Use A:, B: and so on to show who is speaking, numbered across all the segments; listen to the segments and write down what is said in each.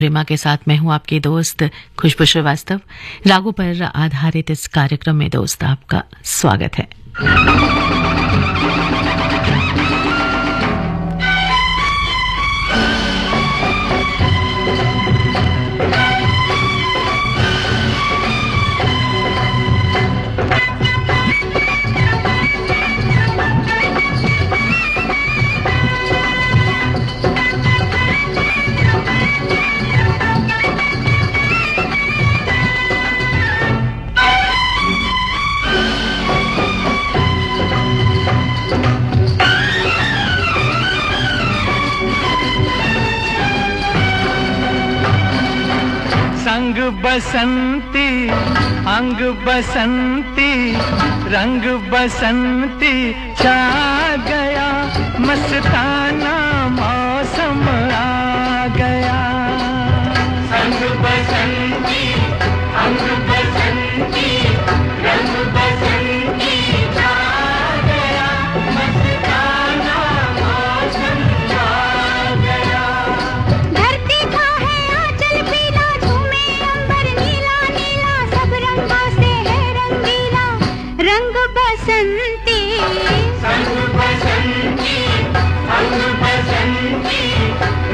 A: प्रेमा के साथ मैं हूं आपकी दोस्त खुशबू श्रीवास्तव। रागों पर आधारित इस कार्यक्रम में दोस्त आपका स्वागत है।
B: बसंती अंग बसंती रंग बसंती छा गया, मस्ताना मौसम आ गया। संग बसंती अंग बसंती रंग बसंती छा गया, मस्ताना मौसम आ गया।
C: धरती का है आंचल पीला, झूमे अंबर नीला नीला, सब रंगों से है रंगीला रंग बसंती।
B: संग बसंती अंग बसंती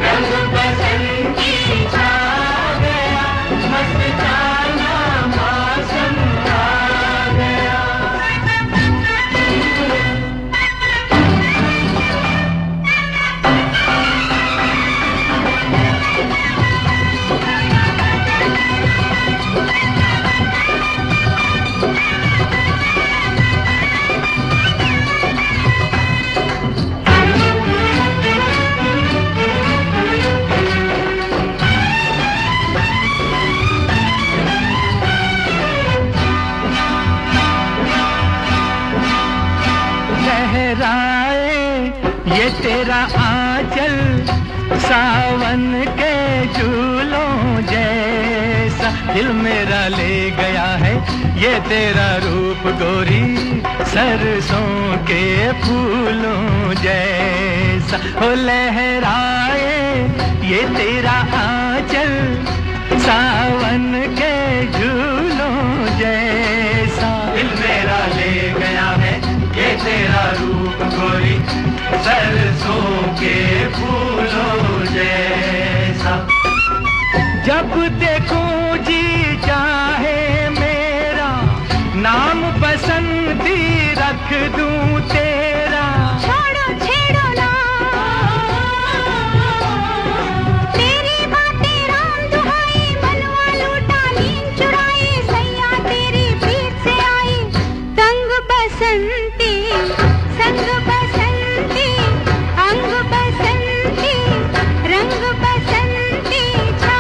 B: रंग बसंती छा गया, मस्ताना मौसम आ गया। लहराए ये तेरा आंचल सावन के झूलों जैसा, दिल मेरा ले गया है ये तेरा रूप गोरी, सरसों के फूलों जैसा। हो लहराए ये तेरा आंचल सावन के झूलों जैसा, दिल मेरा ले गया है ये तेरा रूप गोरी, सरसों के फूलों जैसा। जब देखूं जी चाहे मेरा नाम बसंती रख दूं तेरा।
C: छोड़ो छेड़ो ना तेरी बातें राम दुहाई, मनवा लूटा नींद चुराई, सैया तेरी पीठ से आई तंग बसंती। संग बसंती अंग बसंती रंग बसंती छा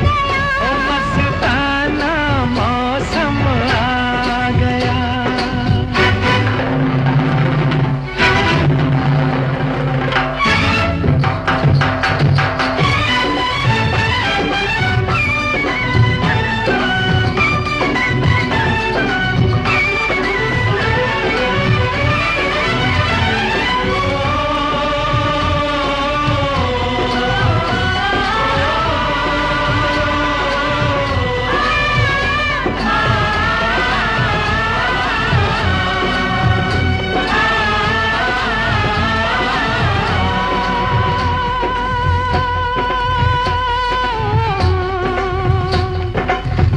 C: गया,
B: ओ मस्ताना मौसम आ गया।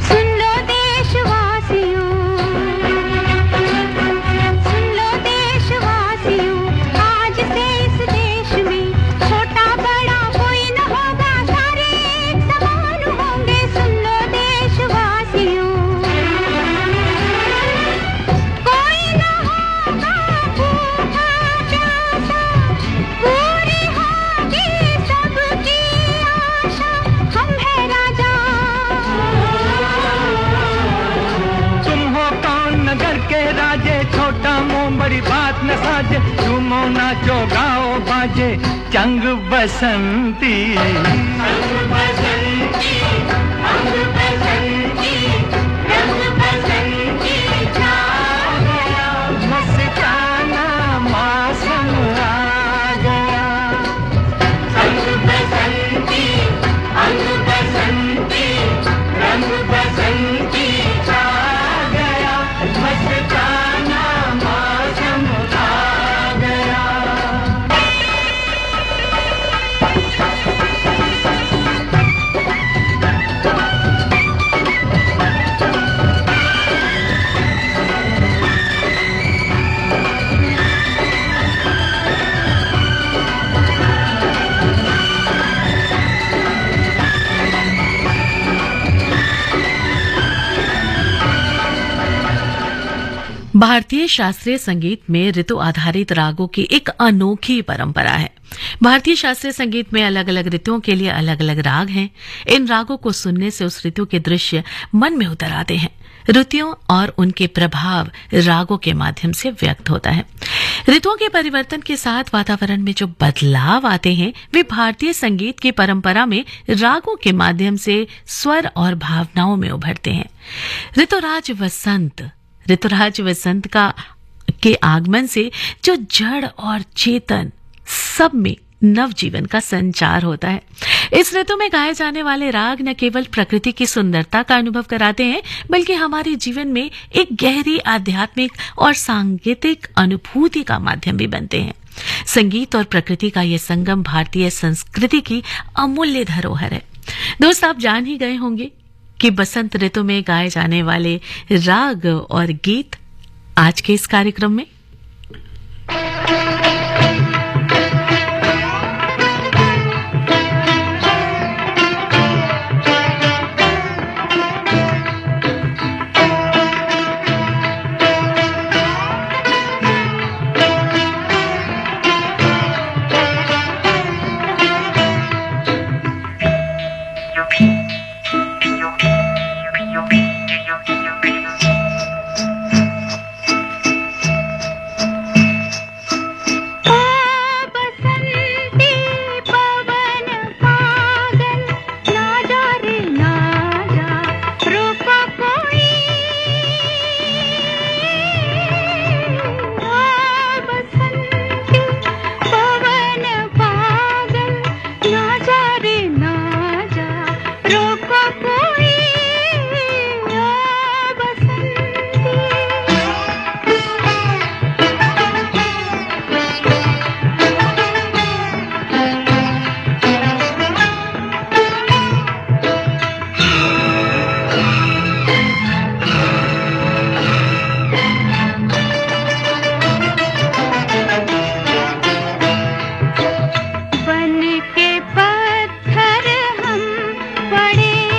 C: सुन लो देशवासियों, सुन लो देशवासियों, आज से इस देश में छोटा बड़ा कोई न होगा, सारे एक समान होंगे। सुन लो देशवासियों, कोई न होगा भूखा प्यासा, पूरी होगी सबकी आशा। हम है राजा,
B: तुम हो कौन नगर के राजे, छोटा मुंह बड़ी बात न साजे, झूमो नाचो गाओ बाजे चंग बसंती। संग बसंती अंग बसंती रंग बसंती छा गया, मस्ताना मौसम आ गया। संग बसंती अंग बसंती
A: भारतीय शास्त्रीय संगीत में ऋतु आधारित रागों की एक अनोखी परंपरा है। भारतीय शास्त्रीय संगीत में अलग अलग ऋतुओं के लिए अलग अलग राग हैं। इन रागों को सुनने से उस ऋतु के दृश्य मन में उतर आते हैं। ऋतुओं और उनके प्रभाव रागों के माध्यम से व्यक्त होता है। ऋतुओं के परिवर्तन के साथ वातावरण में जो बदलाव आते हैं वे भारतीय संगीत की परंपरा में रागों के माध्यम से स्वर और भावनाओं में उभरते हैं। ऋतुराज वसंत के आगमन से जो जड़ और चेतन सब में नवजीवन का संचार होता है। इस ऋतु में गाए जाने वाले राग न केवल प्रकृति की सुंदरता का अनुभव कराते हैं बल्कि हमारे जीवन में एक गहरी आध्यात्मिक और सांगीतिक अनुभूति का माध्यम भी बनते हैं। संगीत और प्रकृति का यह संगम भारतीय संस्कृति की अमूल्य धरोहर है। दोस्त, आप जान ही गए होंगे कि बसंत ऋतु में गाए जाने वाले राग और गीत आज के इस कार्यक्रम में
C: बन के पत्थर हम पड़े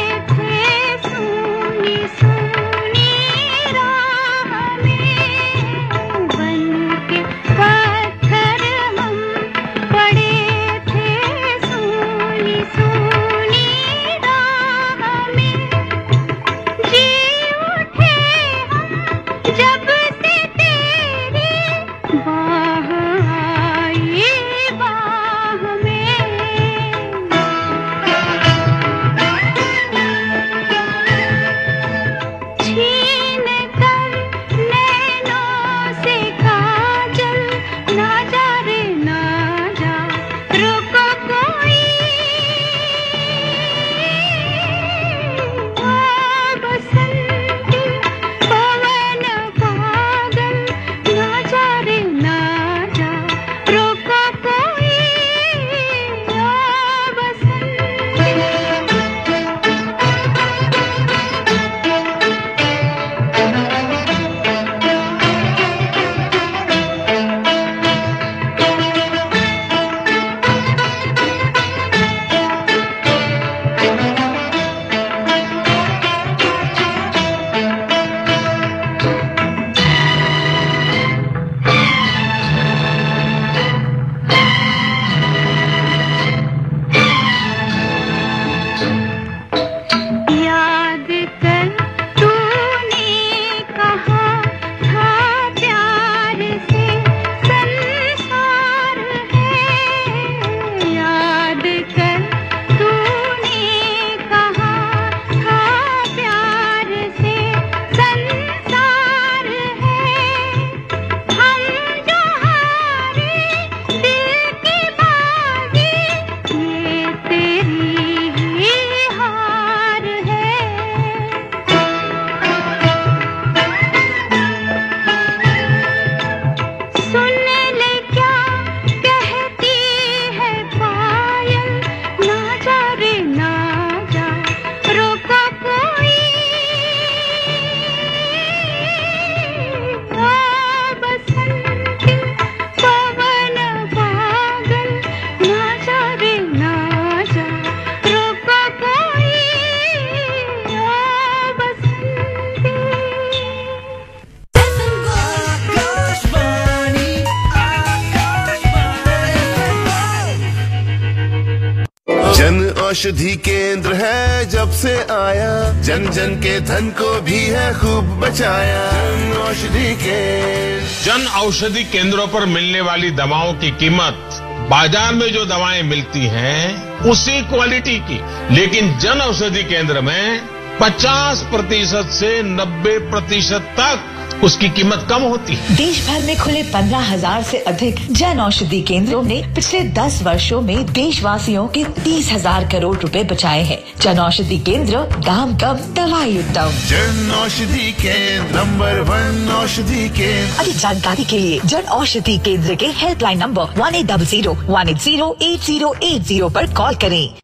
D: औषधि केंद्र है जब से आया, जन जन के धन को भी है खूब बचाया। जन औषधि केंद्र।
E: जन औषधि केंद्रों पर मिलने वाली दवाओं की कीमत बाजार में जो दवाएं मिलती हैं उसी क्वालिटी की, लेकिन जन औषधि केंद्र में 50% से 90% तक उसकी कीमत कम होती है।
F: देश भर में खुले 15,000 से अधिक जन औषधि केंद्रों ने पिछले 10 वर्षों में देशवासियों के 30,000 करोड़ रुपए बचाए हैं। जन औषधि केंद्र, दाम कम, दवाई उत्तम।
D: जन औषधि केंद्र, नंबर 1 औषधि केंद्र।
F: अधिक जानकारी के लिए जन औषधि केंद्र के हेल्पलाइन नंबर 1800-180-8080 पर कॉल करें।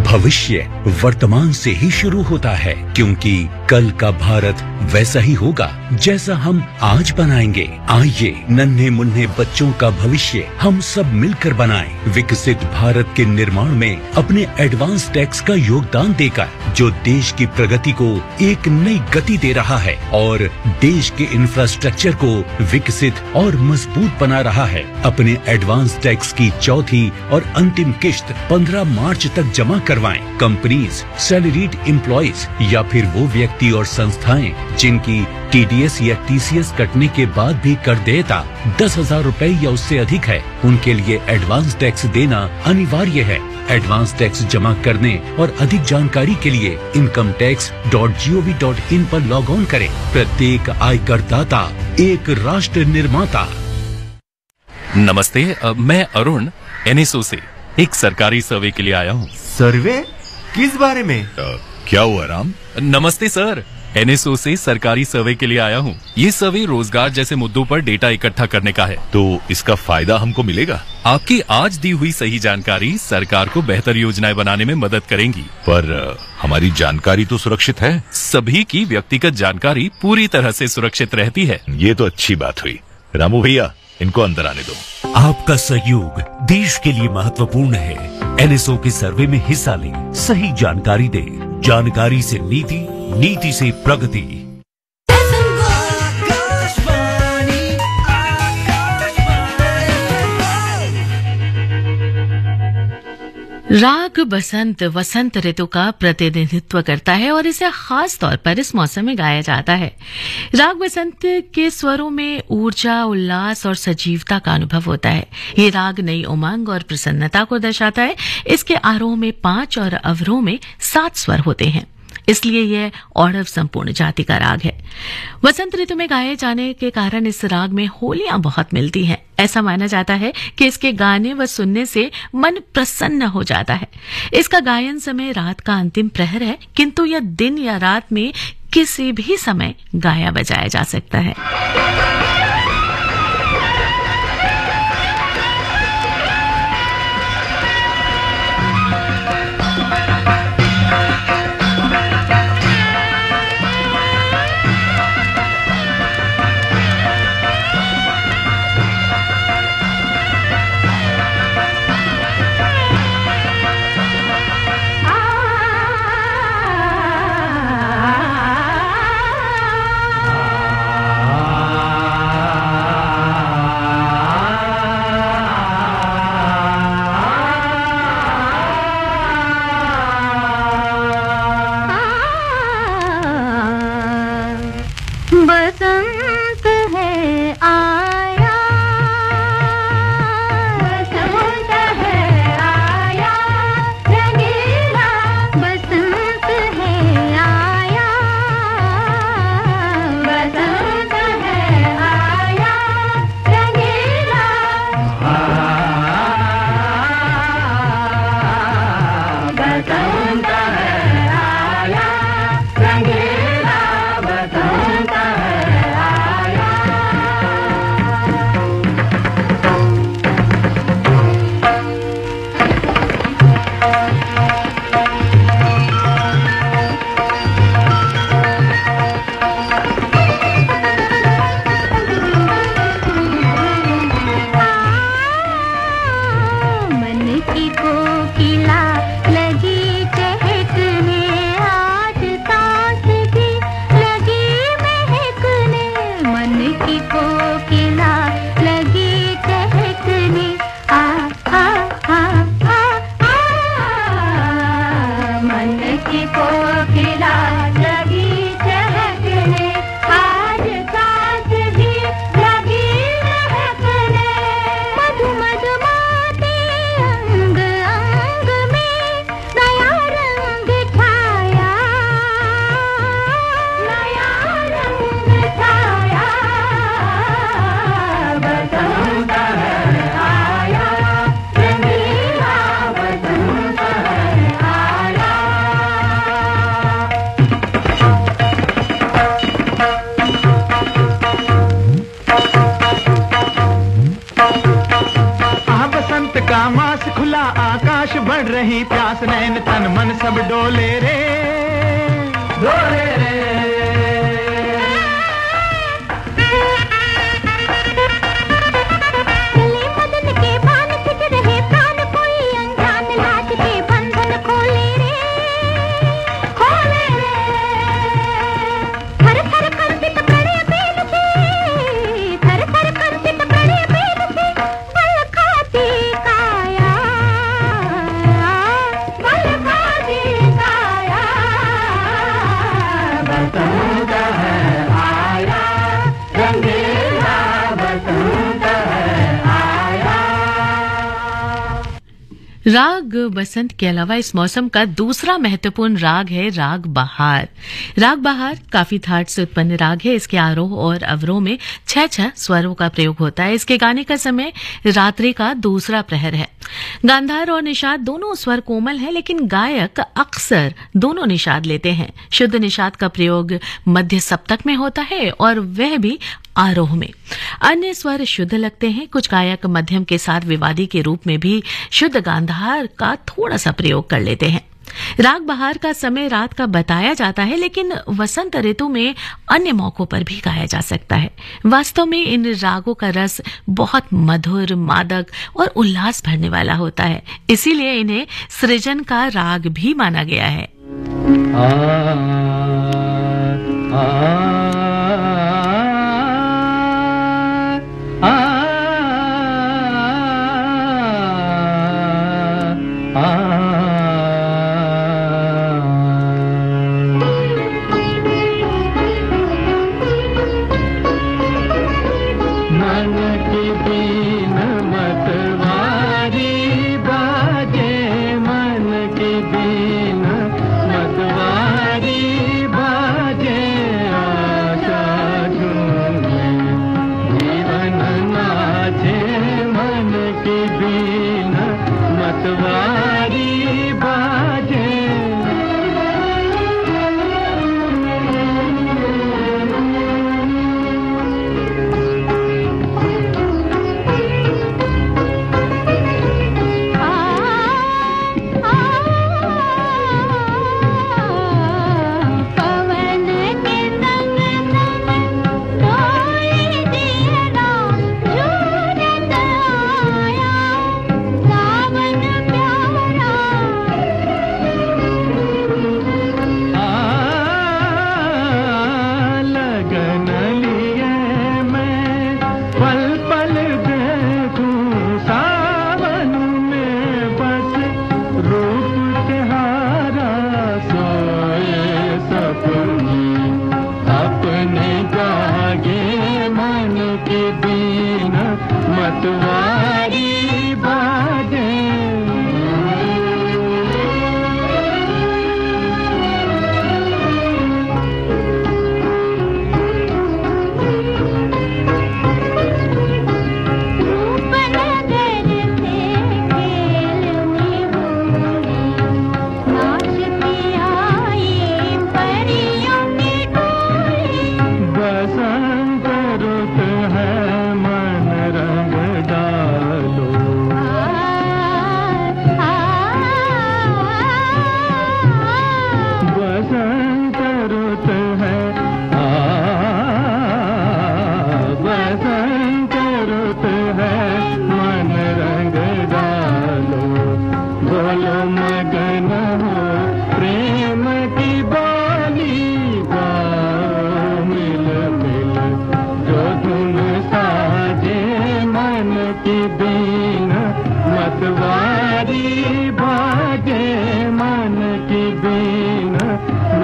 G: भविष्य वर्तमान से ही शुरू होता है, क्योंकि कल का भारत वैसा ही होगा जैसा हम आज बनाएंगे। आइए नन्हे मुन्ने बच्चों का भविष्य हम सब मिलकर बनाएं। विकसित भारत के निर्माण में अपने एडवांस टैक्स का योगदान देकर जो देश की प्रगति को एक नई गति दे रहा है और देश के इंफ्रास्ट्रक्चर को विकसित और मजबूत बना रहा है। अपने एडवांस टैक्स की चौथी और अंतिम किश्त 15 मार्च तक जमा करवाएं। कंपनीज, सैलरीड एम्प्लॉइज या फिर वो व्यक्ति और संस्थाएं जिनकी TDS या TCS कटने के बाद भी कर देयता 10,000 रुपए या उससे अधिक है, उनके लिए एडवांस टैक्स देना अनिवार्य है। एडवांस टैक्स जमा करने और अधिक जानकारी के लिए incometax.gov.in पर लॉग ऑन करें। प्रत्येक आयकरदाता एक राष्ट्र निर्माता।
H: नमस्ते, मैं अरुण NSO से एक सरकारी सर्वे के लिए आया हूँ।
I: सर्वे किस बारे में?
H: क्या हुआ राम? नमस्ते सर, NSO से सरकारी सर्वे के लिए आया हूँ। ये सर्वे रोजगार जैसे मुद्दों पर डेटा इकट्ठा करने का है।
J: तो इसका फायदा हमको मिलेगा?
H: आपकी आज दी हुई सही जानकारी सरकार को बेहतर योजनाएं बनाने में मदद करेंगी।
J: पर हमारी जानकारी तो सुरक्षित है।
H: सभी की व्यक्तिगत जानकारी पूरी तरह से सुरक्षित रहती है।
J: ये तो अच्छी बात हुई। रामू भैया, इनको अंदर आने दो।
G: आपका सहयोग देश के लिए महत्वपूर्ण है। NSO के सर्वे में हिस्सा लें, सही जानकारी दें। जानकारी से नीति, नीति से प्रगति।
A: राग बसंत वसंत ऋतु का प्रतिनिधित्व करता है और इसे खास तौर पर इस मौसम में गाया जाता है। राग बसंत के स्वरों में ऊर्जा, उल्लास और सजीवता का अनुभव होता है। ये राग नई उमंग और प्रसन्नता को दर्शाता है। इसके आरोह में 5 और अवरोह में 7 स्वर होते हैं, इसलिए यह औढ़व संपूर्ण जाति का राग है। वसंत ऋतु में गाए जाने के कारण इस राग में होलियां बहुत मिलती हैं। ऐसा माना जाता है कि इसके गाने व सुनने से मन प्रसन्न हो जाता है। इसका गायन समय रात का अंतिम प्रहर है, किंतु यह दिन या रात में किसी भी समय गाया बजाया जा सकता है।
C: मन की कोकिला लगी चहकने, आज सांस भी लगी महकने। मधु मधुमाते अंग अंग में नया रंग छाया, नया रंग छाया। बसंत है आया, रंगीला बसंत है आया।
B: बसंत का मास खुला, आकाश बढ़ रही प्यास, नैन तन मन सब डोले रे, डोले रे।
C: चले मदन के बाण खिंच रहे प्राण, कोई अनजान लाज के बंधन खोले रे, खोले रे। थर थर कंपित प्रणय बेल से, थर थर कंपित प्रणय बेल से, बल खाती काया, बल खाती काया। बसंत है आया, रंगीला बसंत है आया।
A: राग बसंत के अलावा इस मौसम का दूसरा महत्वपूर्ण राग है राग बहार। राग बहार काफी थाट से उत्पन्न राग है। इसके आरोह और अवरोह में 6 स्वरों का प्रयोग होता है। इसके गाने का समय रात्रि का दूसरा प्रहर है। गांधार और निषाद दोनों स्वर कोमल हैं, लेकिन गायक अक्सर दोनों निषाद लेते हैं। शुद्ध निषाद का प्रयोग मध्य सप्तक में होता है और वह भी आरोह में। अन्य स्वर शुद्ध लगते हैं। कुछ गायक मध्यम के साथ विवादी के रूप में भी शुद्ध गांधार का थोड़ा सा प्रयोग कर लेते हैं। राग बहार का समय रात का बताया जाता है, लेकिन वसंत ऋतु में अन्य मौकों पर भी गाया जा सकता है। वास्तव में इन रागों का रस बहुत मधुर, मादक और उल्लास भरने वाला होता है। इसीलिए इन्हें सृजन का राग भी माना गया है।
B: मन की बीन मतवारी बाजे, मन की बीन मतवारी बाजे।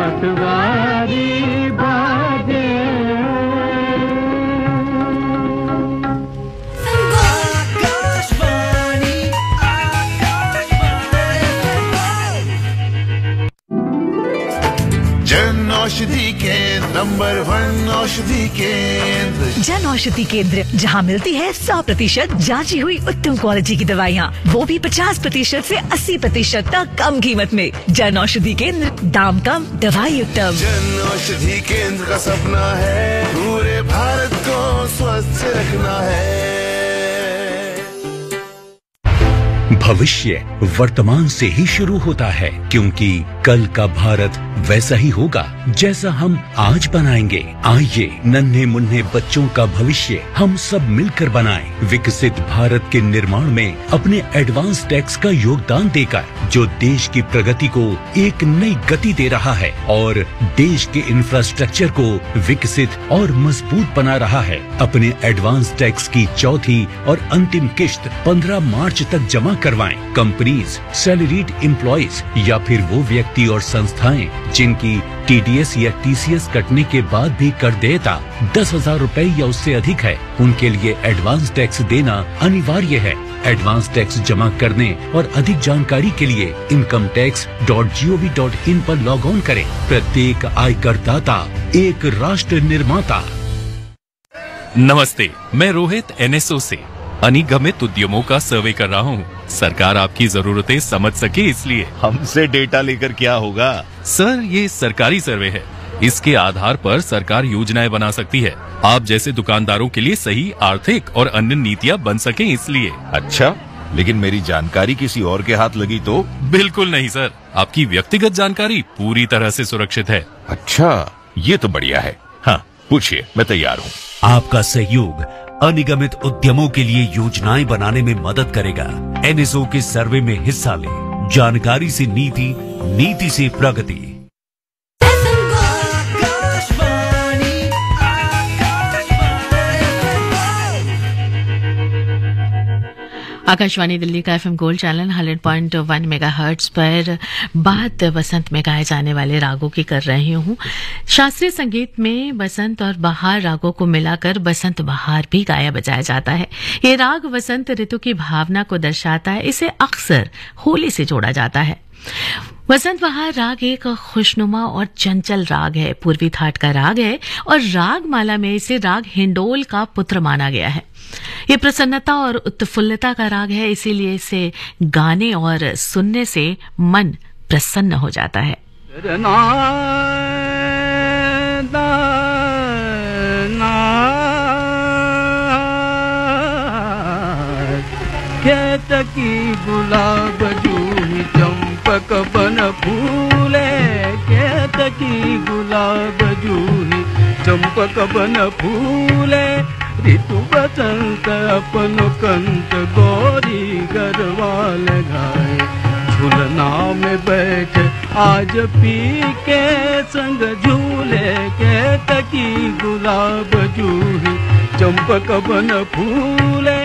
B: मतवारी बाजे
D: जन औषधि केंद्र नंबर 1 औषधि केंद्र।
F: जन औषधि केंद्र, जहां मिलती है 100% जांची हुई उत्तम क्वालिटी की दवाइयाँ, वो भी 50% से 80% तक कम कीमत में। जन औषधि केंद्र, दाम कम दवाई उत्तम।
D: जन औषधि केंद्र का सपना है पूरे भारत को स्वस्थ रखना है।
G: भविष्य वर्तमान से ही शुरू होता है, क्योंकि कल का भारत वैसा ही होगा जैसा हम आज बनाएंगे। आइए नन्हे मुन्ने बच्चों का भविष्य हम सब मिलकर बनाएं। विकसित भारत के निर्माण में अपने एडवांस टैक्स का योगदान देकर जो देश की प्रगति को एक नई गति दे रहा है और देश के इंफ्रास्ट्रक्चर को विकसित और मजबूत बना रहा है। अपने एडवांस टैक्स की चौथी और अंतिम किश्त 15 मार्च तक जमा करवाएं। कंपनीज, सैलरीड एम्प्लॉइज या फिर वो व्यक्ति और संस्थाएं जिनकी TDS या TCS कटने के बाद भी कर देयता 10,000 रुपए या उससे अधिक है, उनके लिए एडवांस टैक्स देना अनिवार्य है। एडवांस टैक्स जमा करने और अधिक जानकारी के लिए incometax.gov.in पर लॉग ऑन करें। प्रत्येक आयकरदाता एक राष्ट्र निर्माता।
H: नमस्ते, मैं रोहित NSO से अनिगमित उद्यमों का सर्वे कर रहा हूँ। सरकार आपकी जरूरतें समझ सके इसलिए।
J: हमसे डेटा लेकर क्या होगा?
H: सर, ये सरकारी सर्वे है। इसके आधार पर सरकार योजनाएं बना सकती है। आप जैसे दुकानदारों के लिए सही आर्थिक और अन्य नीतियाँ बन सके इसलिए।
J: अच्छा, लेकिन मेरी जानकारी किसी और के हाथ लगी तो?
H: बिल्कुल नहीं सर, आपकी व्यक्तिगत जानकारी पूरी तरह से सुरक्षित है।
J: अच्छा, ये तो बढ़िया है। हाँ, पूछिए, मैं तैयार हूँ।
K: आपका सहयोग अनिगमित उद्यमों के लिए योजनाएं बनाने में मदद करेगा। NSO के सर्वे में हिस्सा लें। जानकारी से नीति, नीति से प्रगति।
A: आकाशवाणी दिल्ली का FM गोल्ड चैनल 100.1 मेगाहर्ट्ज पर बात बसंत में गाए जाने वाले रागों की कर रही हूँ। शास्त्रीय संगीत में बसंत और बहार रागों को मिलाकर बसंत बहार भी गाया बजाया जाता है। ये राग वसंत ऋतु की भावना को दर्शाता है। इसे अक्सर होली से जोड़ा जाता है। वसंत बहार राग एक खुशनुमा और चंचल राग है। पूर्वी थाट का राग है और राग माला में इसे राग हिंडोल का पुत्र माना गया है। ये प्रसन्नता और उत्फुल्लता का राग है, इसीलिए इसे गाने और सुनने से मन प्रसन्न हो जाता है।
B: खेत की गुलाब जूही चंपक बन फूले, खेत की गुलाब जूही चंपक बन फूले, ऋतु बसंत अपन कंत गोरी गरवाल गाए, झूलना में बैठ आज पी के संग झूले, खेत की गुलाब जूही चंपक बन फूले,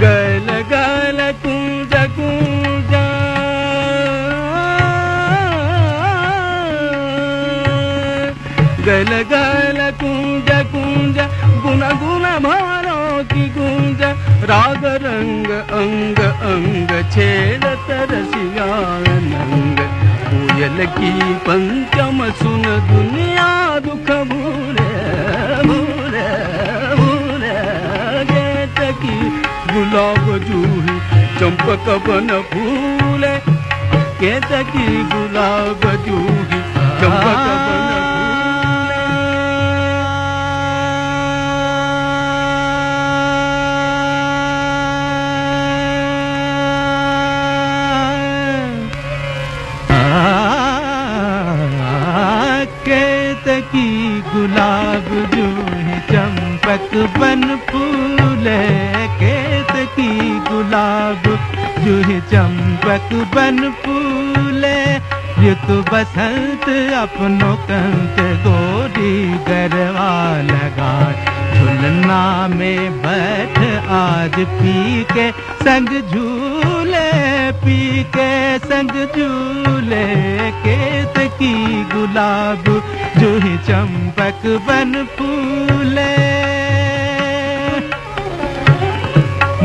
B: गल गल कुंज कुंज गल गल कुंज कुंज गुन गुन भारो की गुंज, राग रंग अंग अंग छेड़त रसिया नंग, कोयल की पंचम सुन दुनिया दुख भूले भूले भूले, गेट की गुलाब जूही चंपक बन फूले, गेट की गुलाब जूही चंपक बन की गुलाब जूही चंपक बन फूले, खेत की गुलाब जूही चंपक बन फूले, ऋतु बसंत अपनों कंत गोरी गरवा लगाए, झुलना में बैठ आज पी के संग झूले गोपी के संग झूले, केतकी गुलाब जूही चंपक बन फूले।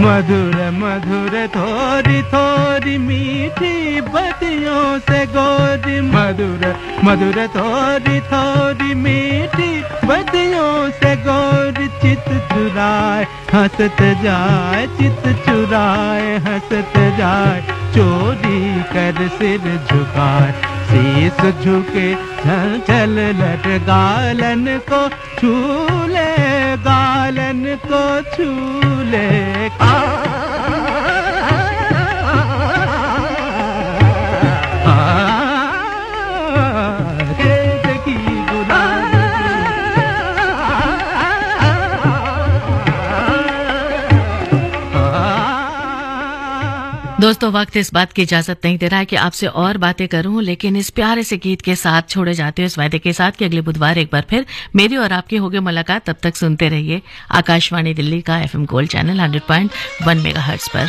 B: मधुर मधुर थोड़ी थोड़ी मीठी बतियों से गोरी, मधुर मधुर थोड़ी थोड़ी मीठी बतियों से गोरी, चित चुराए हंसत जाए, चित चुराए हंसत जाए, चोरी कर सिर झुकाए, शीस झुके चल चल लट, गालन को छूले, गालन को छूले।
A: दोस्तों, वक्त इस बात की इजाजत नहीं दे रहा है कि आपसे और बातें करूं, लेकिन इस प्यारे से गीत के साथ छोड़े जाते हैं इस वायदे के साथ कि अगले बुधवार एक बार फिर मेरी और आपकी होगी मुलाकात। तब तक सुनते रहिए आकाशवाणी दिल्ली का FM गोल्ड चैनल 100.1 मेगाहर्ट्ज पर।